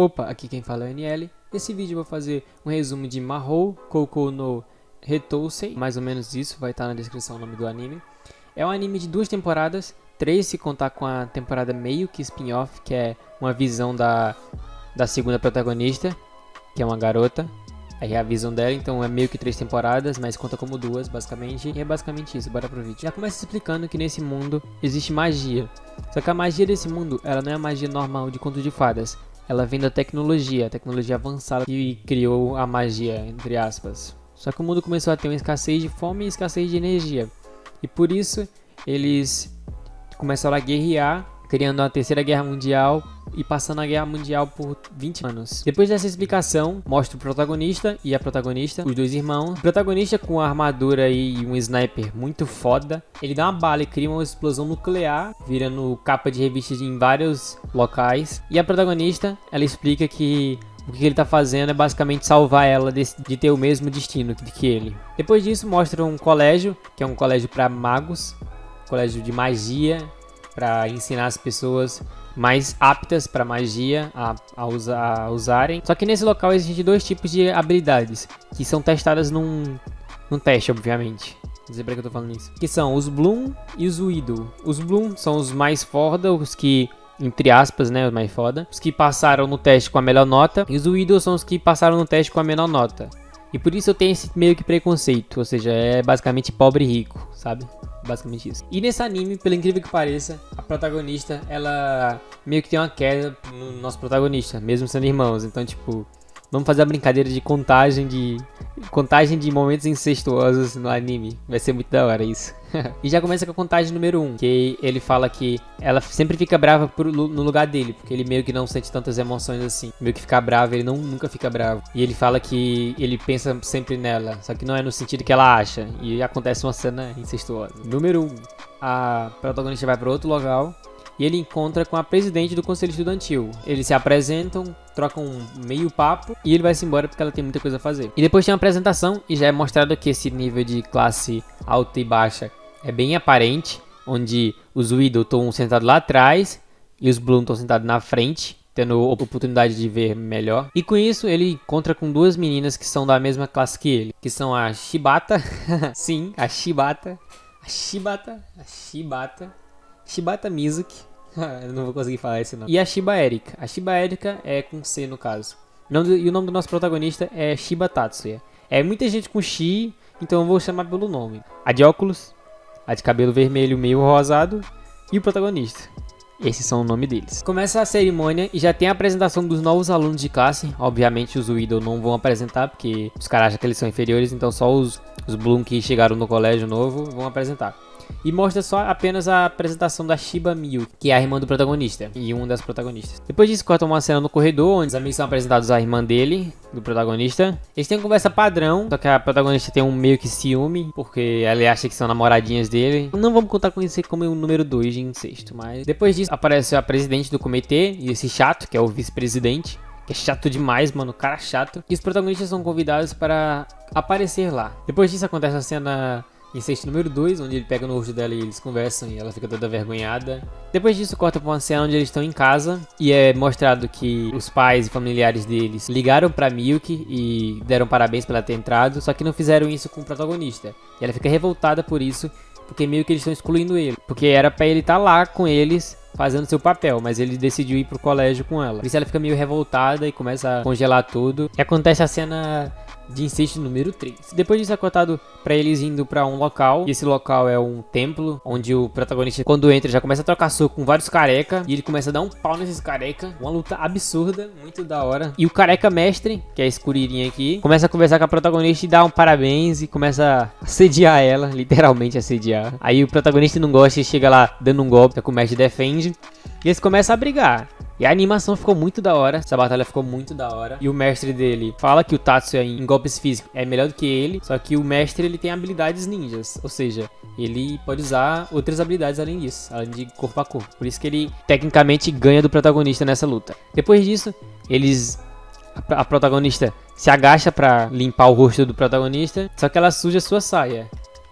Opa, aqui quem fala é o NL. Nesse vídeo eu vou fazer um resumo de Mahou Koukou no Hetousei, mais ou menos isso, vai estar na descrição o nome do anime. É um anime de 2 temporadas, 3 se contar com a temporada meio que spin-off, que é uma visão da segunda protagonista, que é uma garota. Aí é a visão dela, então é meio que 3 temporadas, mas conta como 2, basicamente. E é basicamente isso, bora pro vídeo. Já começa explicando que nesse mundo existe magia. Só que a magia desse mundo, ela não é a magia normal de conto de fadas. Ela vem da tecnologia, a tecnologia avançada que criou a magia, entre aspas. Só que o mundo começou a ter uma escassez de fome e escassez de energia. E por isso, eles começaram a guerrear, criando a Terceira Guerra Mundial e passando a Guerra Mundial por 20 anos. Depois dessa explicação, mostra o protagonista e a protagonista, os 2 irmãos. O protagonista com a armadura e um sniper muito foda. Ele dá uma bala e cria uma explosão nuclear, virando capa de revistas em vários locais. E a protagonista, ela explica que o que ele tá fazendo é basicamente salvar ela de ter o mesmo destino que ele. Depois disso, mostra um colégio, que é um colégio para magos, colégio de magia, para ensinar as pessoas mais aptas para magia a usarem. Só que nesse local existem 2 tipos de habilidades que são testadas num teste, obviamente. Não sei pra que eu tô falando isso. Que são os Bloom e os Widow. Os Bloom são os mais foda, os que, entre aspas, né, os mais foda, os que passaram no teste com a melhor nota. E os Widow são os que passaram no teste com a menor nota. E por isso eu tenho esse meio que preconceito, ou seja, é basicamente pobre e rico, sabe? Basicamente isso. E nesse anime, pelo incrível que pareça, a protagonista, ela meio que tem uma queda no nosso protagonista, mesmo sendo irmãos. Então, tipo, vamos fazer a brincadeira de contagem de momentos incestuosos no anime. Vai ser muito da hora isso. E já começa com a contagem número 1, que ele fala que ela sempre fica brava no lugar dele, porque ele meio que não sente tantas emoções assim. Meio que fica bravo, ele nunca fica bravo. E ele fala que ele pensa sempre nela, só que não é no sentido que ela acha. E acontece uma cena incestuosa. Número 1, a protagonista vai para outro local e ele encontra com a presidente do conselho estudantil. Eles se apresentam, trocam um meio papo e ele vai se embora porque ela tem muita coisa a fazer. E depois tem uma apresentação e já é mostrado que esse nível de classe alta e baixa é bem aparente, onde os Widow estão sentados lá atrás e os Bloom estão sentados na frente, tendo a oportunidade de ver melhor. E com isso ele encontra com 2 meninas que são da mesma classe que ele, que são a Shibata, sim, a Shibata Mizuki, eu não vou conseguir falar esse nome, e a Shiba Erika. A Shiba Erika é com C no caso. E o nome do nosso protagonista é Shiba Tatsuya. É muita gente com Shi, então eu vou chamar pelo nome. A de óculos, a de cabelo vermelho meio rosado e o protagonista. Esses são o nome deles. Começa a cerimônia e já tem a apresentação dos novos alunos de classe. Obviamente os Widow não vão apresentar, porque os caras acham que eles são inferiores, então só os Bloom que chegaram no colégio novo vão apresentar. E mostra só apenas a apresentação da Shiba Miyu, que é a irmã do protagonista e uma das protagonistas. Depois disso, corta uma cena no corredor, onde os amigos são apresentados à irmã dele, do protagonista. Eles têm uma conversa padrão, só que a protagonista tem um meio que ciúme, porque ela acha que são namoradinhas dele. Não vamos contar com isso como o número 2 de incesto, mas depois disso aparece a presidente do comitê e esse chato, que é o vice-presidente. Que é chato demais, mano, cara chato. E os protagonistas são convidados para aparecer lá. Depois disso acontece a cena incesto número 2, onde ele pega no rosto dela e eles conversam e ela fica toda vergonhada. Depois disso corta pra uma cena onde eles estão em casa e é mostrado que os pais e familiares deles ligaram pra Milk e deram parabéns por ela ter entrado, só que não fizeram isso com o protagonista. E ela fica revoltada por isso, porque meio que eles estão excluindo ele. Porque era pra ele estar lá com eles, fazendo seu papel, mas ele decidiu ir pro colégio com ela. Por isso ela fica meio revoltada e começa a congelar tudo. E acontece a cena de incesto número 3. Depois disso é cortado pra eles indo pra um local. E esse local é um templo, onde o protagonista, quando entra, já começa a trocar soco com vários careca. E ele começa a dar um pau nesses careca. Uma luta absurda, muito da hora. E o careca mestre, que é esse curirinha aqui, começa a conversar com a protagonista e dá um parabéns. E começa a assediar ela, literalmente assediar. Aí o protagonista não gosta e chega lá dando um golpe, que o mestre defende. E eles começam a brigar. E a animação ficou muito da hora, essa batalha ficou muito da hora. E o mestre dele fala que o Tatsuya em golpes físicos é melhor do que ele, só que o mestre ele tem habilidades ninjas, ou seja, ele pode usar outras habilidades além disso, além de corpo a corpo. Por isso que ele tecnicamente ganha do protagonista nessa luta. Depois disso, a protagonista se agacha pra limpar o rosto do protagonista, só que ela suja sua saia.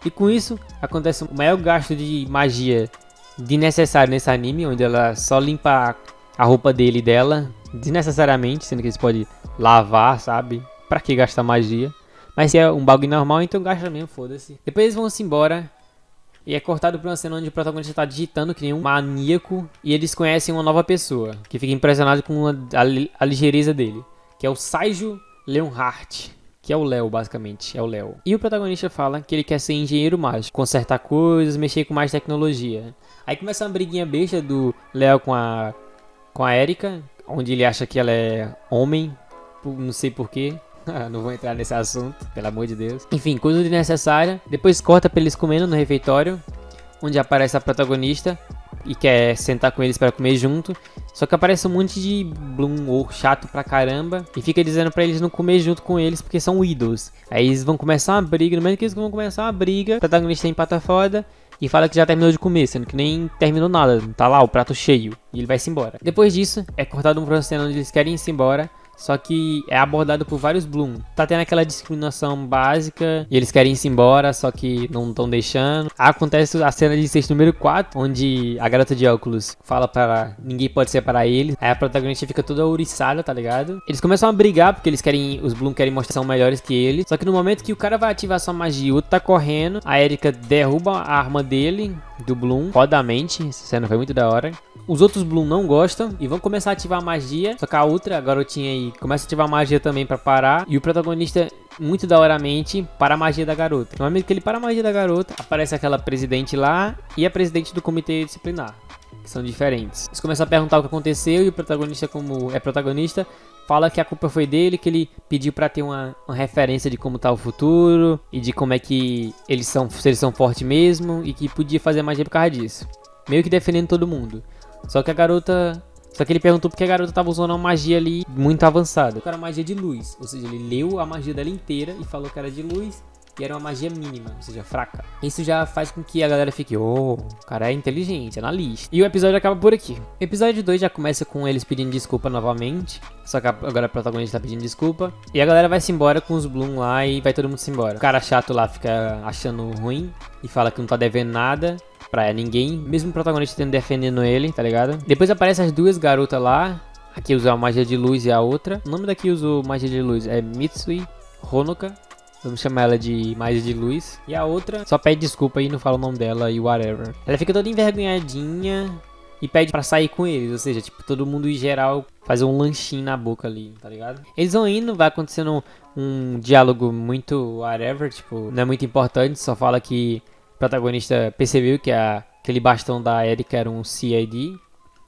E com isso, acontece o maior gasto de magia desnecessário nesse anime, onde ela só limpa a roupa dele e dela desnecessariamente, sendo que eles podem lavar, sabe? Pra que gastar magia? Mas se é um bagulho normal, então gasta mesmo, foda-se. Depois eles vão-se embora. E é cortado por uma cena onde o protagonista tá digitando que nem um maníaco. E eles conhecem uma nova pessoa, que fica impressionado com a ligeireza dele. Que é o Saijo Leonhardt. Que é o Léo, basicamente. É o Léo. E o protagonista fala que ele quer ser engenheiro mágico. Consertar coisas, mexer com mais tecnologia. Aí começa uma briguinha besta do Léo com a Erika. Onde ele acha que ela é homem. Não sei porquê. Não vou entrar nesse assunto, pelo amor de Deus. Enfim, coisa desnecessária. Depois corta pra eles comendo no refeitório, onde aparece a protagonista e quer sentar com eles pra comer junto. Só que aparece um monte de Bloom ou chato pra caramba e fica dizendo pra eles não comer junto com eles porque são ídolos. Aí eles vão começar uma briga. No momento que eles vão começar uma briga, o protagonista empata foda e fala que já terminou de comer, sendo que nem terminou nada. Tá lá o prato cheio e ele vai se embora. Depois disso, é cortado um cena onde eles querem ir embora. Só que é abordado por vários Bloom. Tá tendo aquela discriminação básica e eles querem ir embora, só que não estão deixando. Acontece a cena de incesto número 4, onde a garota de óculos fala para ninguém pode separar eles. Aí a protagonista fica toda ouriçada, tá ligado? Eles começam a brigar porque os Bloom querem mostrar que são melhores que eles. Só que no momento que o cara vai ativar sua magia, o outro tá correndo, a Erika derruba a arma dele, do Bloom, fodamente. Essa cena foi muito da hora. Os outros Bloom não gostam e vão começar a ativar a magia. Só que a outra, a garotinha aí, começa a ativar a magia também pra parar. E o protagonista, muito daoramente, para a magia da garota. No momento que ele para a magia da garota, aparece aquela presidente lá e a presidente do comitê disciplinar, que são diferentes. Eles começam a perguntar o que aconteceu e o protagonista, como é protagonista, fala que a culpa foi dele, que ele pediu pra ter uma referência de como tá o futuro e de como é que eles são, se eles são fortes mesmo, e que podia fazer magia por causa disso. Meio que defendendo todo mundo. Só que ele perguntou porque a garota tava usando uma magia ali muito avançada. Era uma magia de luz, ou seja, ele leu a magia dela inteira e falou que era de luz e era uma magia mínima, ou seja, fraca. Isso já faz com que a galera fique, o cara é inteligente, analista. E o episódio acaba por aqui. O episódio 2 já começa com eles pedindo desculpa novamente, só que agora a protagonista tá pedindo desculpa. E a galera vai se embora com os Bloom lá e vai todo mundo se embora. O cara chato lá fica achando ruim e fala que não tá devendo nada pra ninguém, mesmo o protagonista tendo defendendo ele, tá ligado? Depois aparecem as duas garotas lá, a que usa a magia de luz e a outra. O nome da que usou magia de luz é Mitsui Honoka, vamos chamar ela de magia de luz. E a outra só pede desculpa e não fala o nome dela e whatever. Ela fica toda envergonhadinha e pede pra sair com eles, ou seja, tipo, todo mundo em geral fazer um lanchinho na boca ali, tá ligado? Eles vão indo, vai acontecendo um diálogo muito whatever, tipo, não é muito importante, só fala que o protagonista percebeu que aquele bastão da Erika era um CID,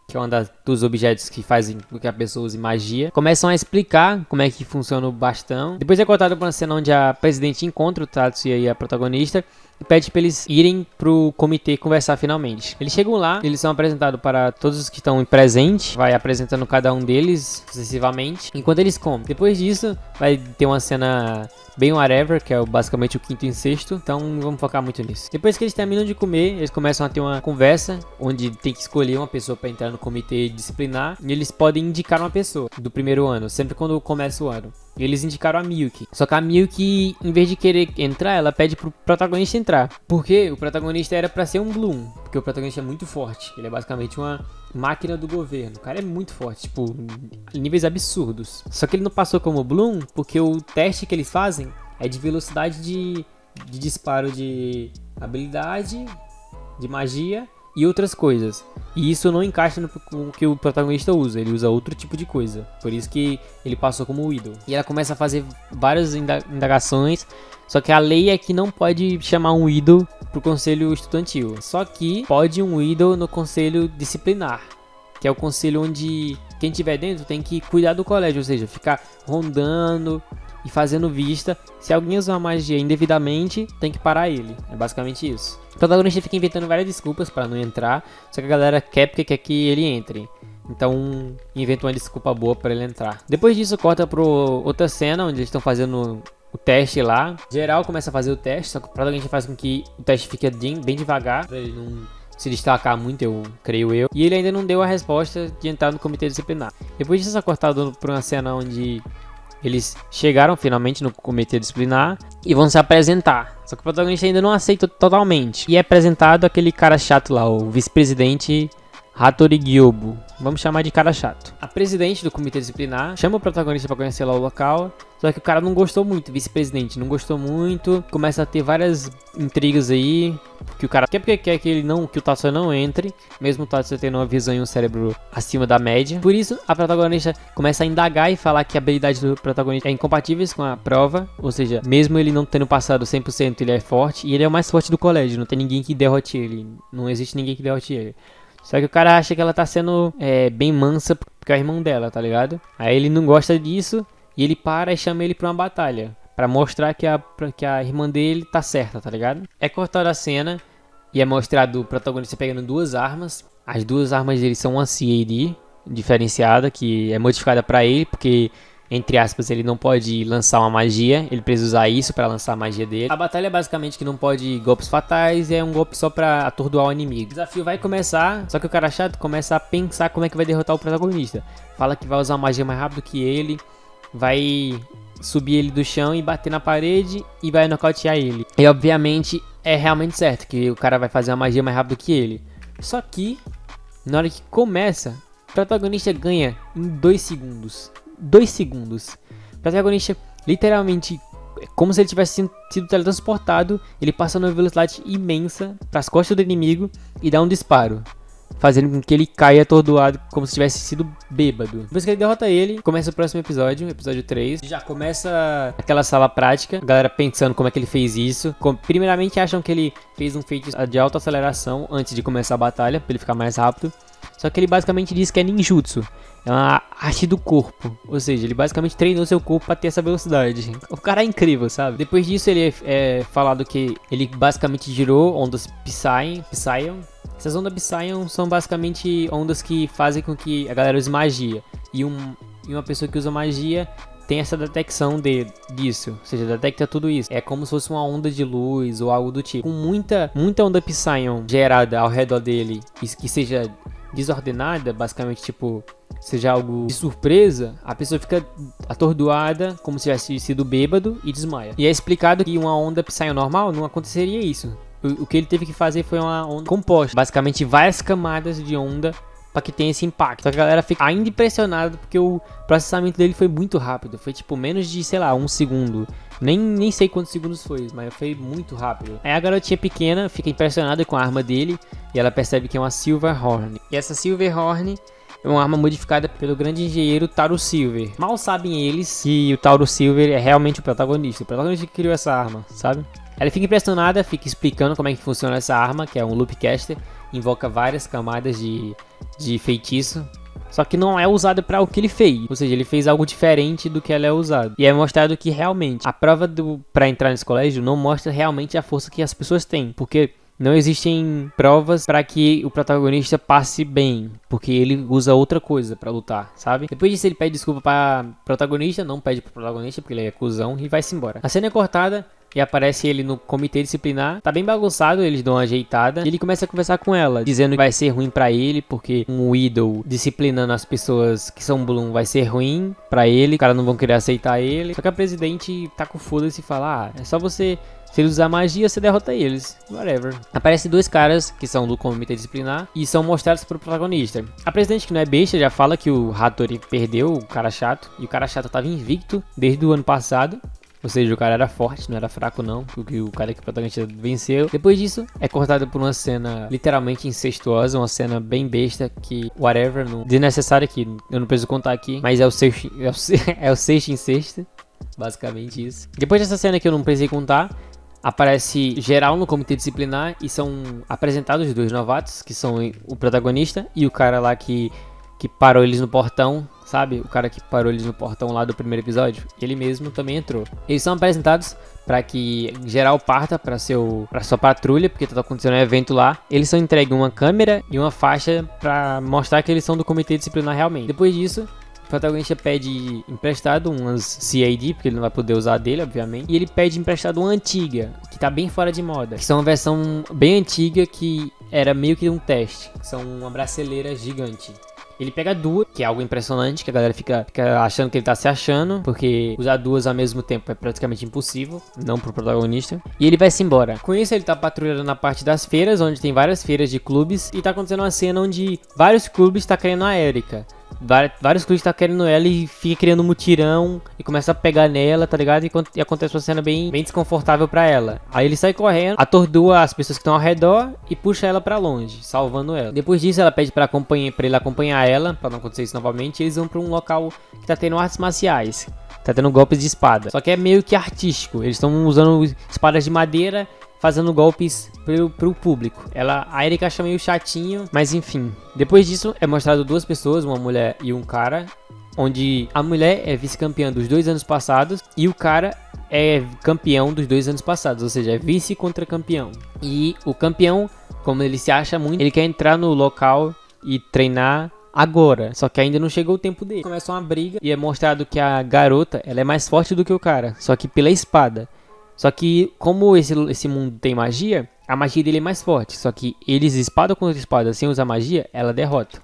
que é um dos objetos que fazem com que a pessoa use magia. Começam a explicar como é que funciona o bastão. Depois é contado pra uma cena onde a presidente encontra o Tatsuya e a protagonista e pede pra eles irem pro comitê conversar finalmente. Eles chegam lá, eles são apresentados para todos os que estão presentes, vai apresentando cada um deles sucessivamente, enquanto eles comem. Depois disso, vai ter uma cena bem whatever, que é basicamente o quinto e sexto, então não vamos focar muito nisso. Depois que eles terminam de comer, eles começam a ter uma conversa, onde tem que escolher uma pessoa para entrar no comitê disciplinar, e eles podem indicar uma pessoa do primeiro ano, sempre quando começa o ano. E eles indicaram a Milky. Só que a Milky, em vez de querer entrar, ela pede pro protagonista entrar. Porque o protagonista era pra ser um Bloom. Porque o protagonista é muito forte. Ele é basicamente uma máquina do governo. O cara é muito forte, tipo, níveis absurdos. Só que ele não passou como Bloom, porque o teste que eles fazem é de velocidade de disparo de de magia e outras coisas. E isso não encaixa no que o protagonista usa. Ele usa outro tipo de coisa. Por isso que ele passou como ídolo. E ela começa a fazer várias indagações. Só que a lei é que não pode chamar um ídolo pro conselho estudantil. Só que pode um ídolo no conselho disciplinar, que é o conselho onde quem tiver dentro tem que cuidar do colégio. Ou seja, ficar rondando e fazendo vista. Se alguém usar magia indevidamente, tem que parar ele. É basicamente isso. O protagonista fica inventando várias desculpas para não entrar, só que a galera quer porque quer que ele entre. Então inventa uma desculpa boa para ele entrar. Depois disso corta para outra cena onde eles estão fazendo o teste lá. Geral começa a fazer o teste, só que o protagonista faz com que o teste fique bem devagar, para ele não se destacar muito, creio eu. E ele ainda não deu a resposta de entrar no comitê disciplinar. Depois disso é cortado para uma cena onde eles chegaram finalmente no comitê disciplinar e vão se apresentar. Só que o protagonista ainda não aceita totalmente. E é apresentado aquele cara chato lá, o vice-presidente Hattori Gyobu, vamos chamar de cara chato. A presidente do comitê disciplinar chama o protagonista pra conhecer lá o local, só que o cara não gostou muito, vice-presidente, não gostou muito, começa a ter várias intrigas aí, que o cara porque quer que o Tatsuya não entre, mesmo o Tatsuya tendo uma visão e um cérebro acima da média. Por isso, a protagonista começa a indagar e falar que a habilidade do protagonista é incompatível com a prova, ou seja, mesmo ele não tendo passado 100%, ele é forte, e ele é o mais forte do colégio, não tem ninguém que derrote ele, não existe ninguém que derrote ele. Só que o cara acha que ela tá sendo bem mansa porque é o irmão dela, tá ligado? Aí ele não gosta disso e ele para e chama ele pra uma batalha. Pra mostrar que a irmã dele tá certa, tá ligado? É cortada a cena e é mostrado o protagonista pegando duas armas. As duas armas dele são uma CAD diferenciada, que é modificada pra ele, porque, entre aspas, ele não pode lançar uma magia, ele precisa usar isso pra lançar a magia dele. A batalha é basicamente que não pode golpes fatais, é um golpe só pra atordoar o inimigo. O desafio vai começar, só que o cara chato começa a pensar como é que vai derrotar o protagonista. Fala que vai usar uma magia mais rápido que ele, vai subir ele do chão e bater na parede e vai nocautear ele. E obviamente é realmente certo que o cara vai fazer uma magia mais rápido que ele. Só que, na hora que começa, o protagonista ganha em 2 segundos. 2 segundos. O protagonista, literalmente, como se ele tivesse sido teletransportado, ele passa numa velocidade imensa para as costas do inimigo e dá um disparo, fazendo com que ele caia atordoado, como se tivesse sido bêbado. Depois que ele derrota ele, começa o próximo episódio, episódio 3. Já começa aquela sala prática, a galera pensando como é que ele fez isso. Primeiramente acham que ele fez um feitiço de alta aceleração antes de começar a batalha, para ele ficar mais rápido. Só que ele basicamente diz que é ninjutsu. É uma arte do corpo. Ou seja, ele basicamente treinou seu corpo pra ter essa velocidade. O cara é incrível, sabe? Depois disso, ele é falado que ele basicamente girou ondas Psyon. Essas ondas Psyon são basicamente ondas que fazem com que a galera use magia. E uma pessoa que usa magia tem essa detecção disso. Ou seja, detecta tudo isso. É como se fosse uma onda de luz ou algo do tipo. Com muita onda Psyon gerada ao redor dele, que seja desordenada, basicamente, tipo, seja algo de surpresa, a pessoa fica atordoada, como se tivesse sido bêbado, e desmaia. E é explicado que uma onda Psyon normal não aconteceria isso. O que ele teve que fazer foi uma onda composta, basicamente várias camadas de onda para que tenha esse impacto. Só que a galera fica ainda impressionada porque o processamento dele foi muito rápido, foi tipo menos de, sei lá, 1 segundo. Nem sei quantos segundos foi, mas foi muito rápido. Aí a garotinha pequena fica impressionada com a arma dele e ela percebe que é uma Silverhorn. E essa Silverhorn é uma arma modificada pelo grande engenheiro Tauro Silver. Mal sabem eles que o Tauro Silver é realmente o protagonista que criou essa arma, sabe? Ela fica impressionada, fica explicando como é que funciona essa arma, que é um Loopcaster, invoca várias camadas de feitiço. Só que não é usada para o que ele fez. Ou seja, ele fez algo diferente do que ela é usada. E é mostrado que realmente a prova para entrar nesse colégio não mostra realmente a força que as pessoas têm. Porque não existem provas para que o protagonista passe bem. Porque ele usa outra coisa para lutar, sabe? Depois disso ele pede desculpa para protagonista. Não pede pro protagonista porque ele é cuzão e vai-se embora. A cena é cortada. E aparece ele no comitê disciplinar. Tá bem bagunçado, eles dão uma ajeitada. E ele começa a conversar com ela, dizendo que vai ser ruim pra ele, porque um idol disciplinando as pessoas que são Bloom vai ser ruim pra ele. Os caras não vão querer aceitar ele. Só que a presidente tá com foda-se e fala: é só você... Se ele usar magia, você derrota eles. Whatever. Aparecem 2 caras que são do comitê disciplinar e são mostrados pro protagonista. A presidente, que não é besta, já fala que o Hattori perdeu o cara chato. E o cara chato tava invicto desde o ano passado. Ou seja, o cara era forte, não era fraco não, o cara que o protagonista venceu. Depois disso, é cortado por uma cena literalmente incestuosa, uma cena bem besta, que, whatever, não, desnecessária aqui, eu não preciso contar aqui, mas é o sexto incesto, basicamente isso. Depois dessa cena que eu não precisei contar, aparece geral no comitê disciplinar e são apresentados os 2 novatos, que são o protagonista e o cara lá que parou eles no portão, sabe? O cara que parou eles no portão lá do primeiro episódio, ele mesmo também entrou. Eles são apresentados para que geral parta para sua patrulha, porque tá acontecendo um evento lá. Eles são entregues uma câmera e uma faixa para mostrar que eles são do comitê disciplinar realmente. Depois disso, o protagonista pede emprestado umas CAD, porque ele não vai poder usar dele, obviamente. E ele pede emprestado uma antiga, que tá bem fora de moda. Que são uma versão bem antiga que era meio que um teste. São uma braceleira gigante. Ele pega duas, que é algo impressionante, que a galera fica achando que ele tá se achando, porque usar duas ao mesmo tempo é praticamente impossível, não pro protagonista. E ele vai se embora. Com isso, ele tá patrulhando na parte das feiras, onde tem várias feiras de clubes, e tá acontecendo uma cena onde vários clubes tá querendo a Erika. Vários clubes tá querendo ela e fica criando um mutirão e começa a pegar nela, tá ligado? E acontece uma cena bem desconfortável pra ela. Aí ele sai correndo, atordoa as pessoas que estão ao redor e puxa ela pra longe, salvando ela. Depois disso, ela pede pra ele acompanhar ela, pra não acontecer isso novamente. E eles vão pra um local que tá tendo artes marciais, tá tendo golpes de espada. Só que é meio que artístico, eles estão usando espadas de madeira, fazendo golpes pro público. A Erika acha meio chatinho, mas enfim. Depois disso é mostrado duas pessoas, uma mulher e um cara, onde a mulher é vice-campeã dos 2 anos passados e o cara é campeão dos 2 anos passados, ou seja, é vice contra campeão. E o campeão, como ele se acha muito, ele quer entrar no local e treinar agora, só que ainda não chegou o tempo dele. Começa uma briga e é mostrado que a garota, ela é mais forte do que o cara, só que pela espada. Só que, como esse mundo tem magia, a magia dele é mais forte. Só que eles, espada contra espada, sem usar magia, ela derrota.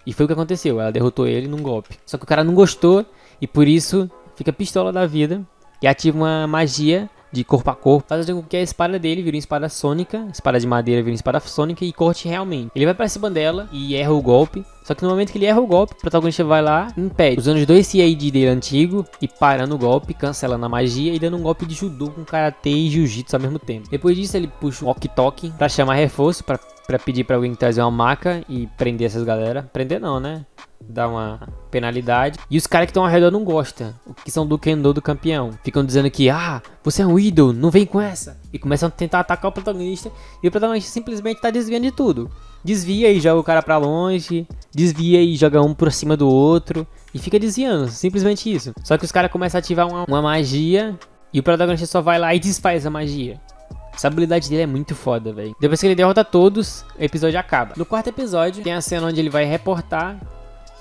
E foi o que aconteceu, ela derrotou ele num golpe. Só que o cara não gostou e por isso fica pistola da vida e ativa uma magia de corpo a corpo, fazendo com que a espada dele vire uma espada sônica, espada de madeira vire uma espada sônica e corte realmente. Ele vai pra cima dela e erra o golpe, só que no momento que ele erra o golpe, o protagonista vai lá e impede, usando os 2 CID dele antigo e parando o golpe, cancelando a magia e dando um golpe de judô com karatê e jiu-jitsu ao mesmo tempo. Depois disso ele puxa um walkie-talkie pra chamar reforço, pra pedir pra alguém trazer uma maca e prender essas galera. Prender não, né? Dar uma penalidade. E os caras que estão ao redor não gostam, que são do Kendo do campeão. Ficam dizendo que, você é um ídolo, não vem com essa. E começam a tentar atacar o protagonista. E o protagonista simplesmente tá desviando de tudo. Desvia e joga o cara pra longe. Desvia e joga um por cima do outro. E fica desviando, simplesmente isso. Só que os caras começam a ativar uma magia. E o protagonista só vai lá e desfaz a magia. Essa habilidade dele é muito foda, velho. Depois que ele derrota todos, o episódio acaba. No 4º episódio, tem a cena onde ele vai reportar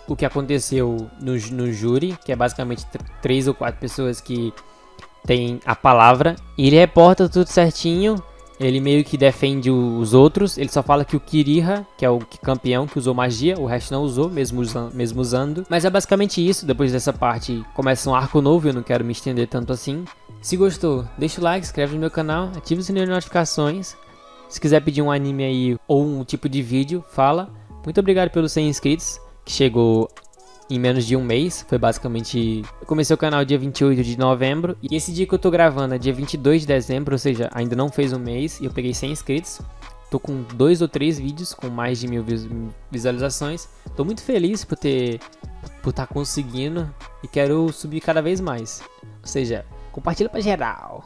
o que aconteceu no júri, que é basicamente 3 ou 4 pessoas que têm a palavra. E ele reporta tudo certinho. Ele meio que defende os outros. Ele só fala que o Kiriha, que é o campeão que usou magia, o resto não usou, mesmo usando. Mas é basicamente isso. Depois dessa parte começa um arco novo. Eu não quero me estender tanto assim. Se gostou, deixa o like, inscreve no meu canal, ativa o sininho de notificações. Se quiser pedir um anime aí ou um tipo de vídeo, fala. Muito obrigado pelos 100 inscritos, que chegou em menos de um mês. Foi basicamente... Eu comecei o canal dia 28 de novembro. E esse dia que eu tô gravando é dia 22 de dezembro, ou seja, ainda não fez um mês. E eu peguei 100 inscritos. Tô com 2 ou 3 vídeos com mais de 1000 visualizações. Tô muito feliz por estar conseguindo. E quero subir cada vez mais. Ou seja, compartilha pra geral.